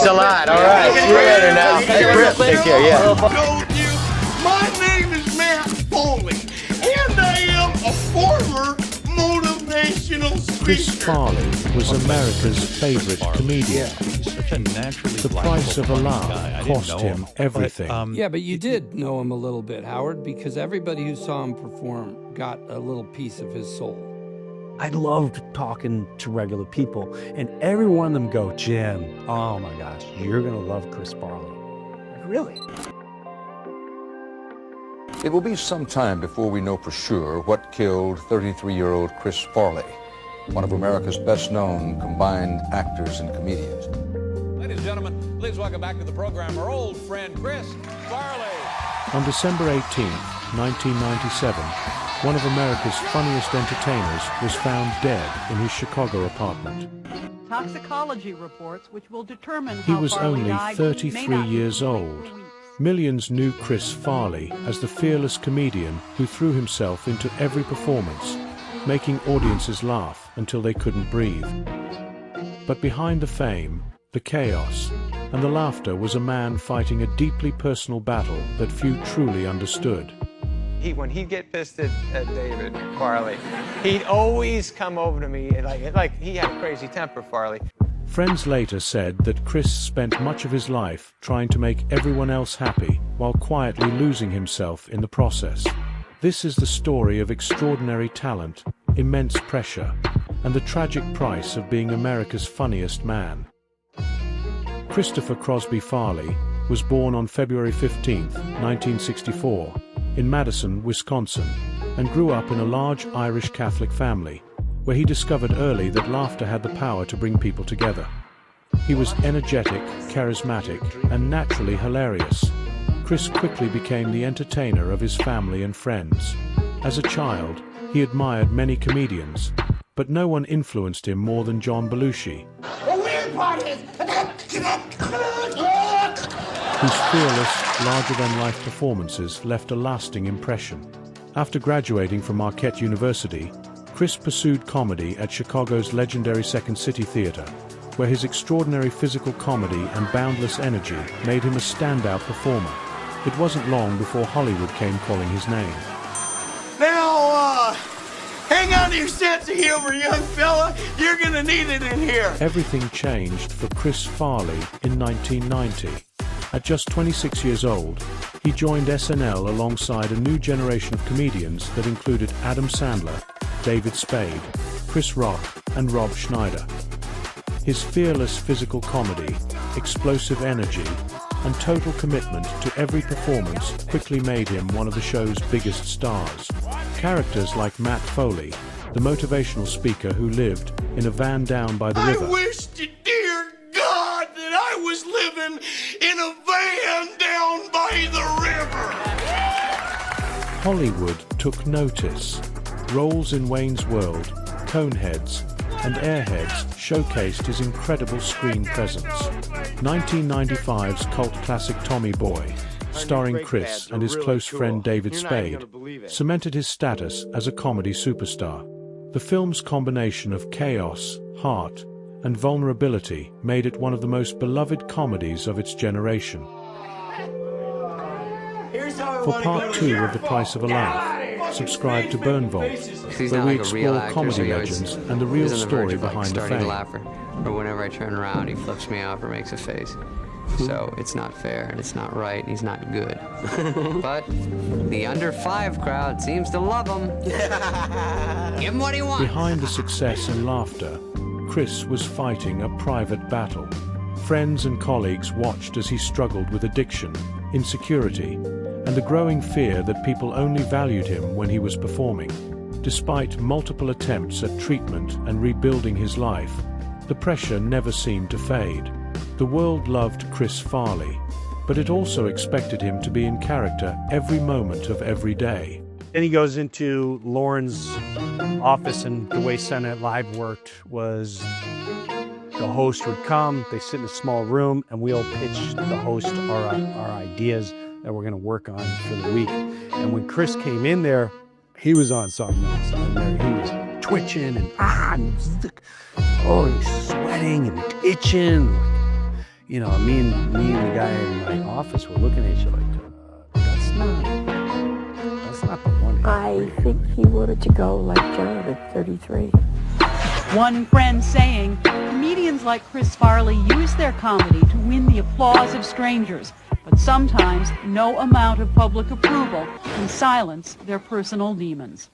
Thanks a lot. All right. See you later now. Hey, Chris, take care. Yeah. Told you, my name is Matt Foley, and I am a former motivational speaker. Chris Farley was America's favorite comedian. Such a naturally The price of a laugh cost him everything. Yeah, but you did know him a little bit, Howard, because everybody who saw him perform got a little piece of his soul. I loved talking to regular people, and every one of them go, Jim, oh my gosh, you're gonna love Chris Farley. Like, really? It will be some time before we know for sure what killed 33-year-old Chris Farley, one of America's best-known combined actors and comedians. Ladies and gentlemen, please welcome back to the program our old friend Chris Farley. On December 18th, 1997, one of America's funniest entertainers was found dead in his Chicago apartment. Toxicology reports, which will determine He how was Farley only died, 33 may not years be old. for weeks. Millions knew Chris Farley as the fearless comedian who threw himself into every performance, making audiences laugh until they couldn't breathe. But behind the fame, the chaos, and the laughter was a man fighting a deeply personal battle that few truly understood. When he'd get pissed at David Farley, he'd always come over to me and like he had a crazy temper, Farley. Friends later said that Chris spent much of his life trying to make everyone else happy while quietly losing himself in the process. This is the story of extraordinary talent, immense pressure, and the tragic price of being America's funniest man. Christopher Crosby Farley was born on February 15, 1964, in Madison, Wisconsin, and grew up in a large Irish Catholic family, where he discovered early that laughter had the power to bring people together. He was energetic, charismatic, and naturally hilarious. Chris quickly became the entertainer of his family and friends. As a child, he admired many comedians, but no one influenced him more than John Belushi, whose fearless, larger-than-life performances left a lasting impression. After graduating from Marquette University, Chris pursued comedy at Chicago's legendary Second City Theater, where his extraordinary physical comedy and boundless energy made him a standout performer. It wasn't long before Hollywood came calling his name. Now, hang on to your sense of humor, young fella. You're gonna need it in here. Everything changed for Chris Farley in 1990. At just 26 years old, he joined SNL alongside a new generation of comedians that included Adam Sandler, David Spade, Chris Rock, and Rob Schneider. His fearless physical comedy, explosive energy, and total commitment to every performance quickly made him one of the show's biggest stars. Characters like Matt Foley, the motivational speaker who lived in a van down by the river. I wish to dear God that I was living in a van down by the river. Hollywood took notice. Roles in Wayne's World, Coneheads, and Airheads showcased his incredible screen presence. 1995's cult classic Tommy Boy, starring Chris and his close friend David Spade, cemented his status as a comedy superstar. The film's combination of chaos, heart, and vulnerability made it one of the most beloved comedies of its generation. For part 2 of The Price of a Laugh, subscribe to Burn Vault, where we explore comedy legends and the real story behind the fame. Or whenever I turn around, he flips me off or makes a face. So it's not fair, and it's not right, and he's not good. But the under 5 crowd seems to love him. Give him what he wants. Behind the success and laughter, Chris was fighting a private battle. Friends and colleagues watched as he struggled with addiction, insecurity, and the growing fear that people only valued him when he was performing. Despite multiple attempts at treatment and rebuilding his life, the pressure never seemed to fade. The world loved Chris Farley, but it also expected him to be in character every moment of every day. Then he goes into Lauren's office, and the way Saturday Night Live worked was the host would come, they sit in a small room, and we all pitch the host our ideas that we're going to work on for the week. And when Chris came in there, he was on something else. He was twitching and he's sweating and itching. me and the guy in my office were looking at each other like, that's not the one. I think he wanted to go like John at 33. One friend saying, comedians like Chris Farley use their comedy to win the applause of strangers, but sometimes no amount of public approval can silence their personal demons.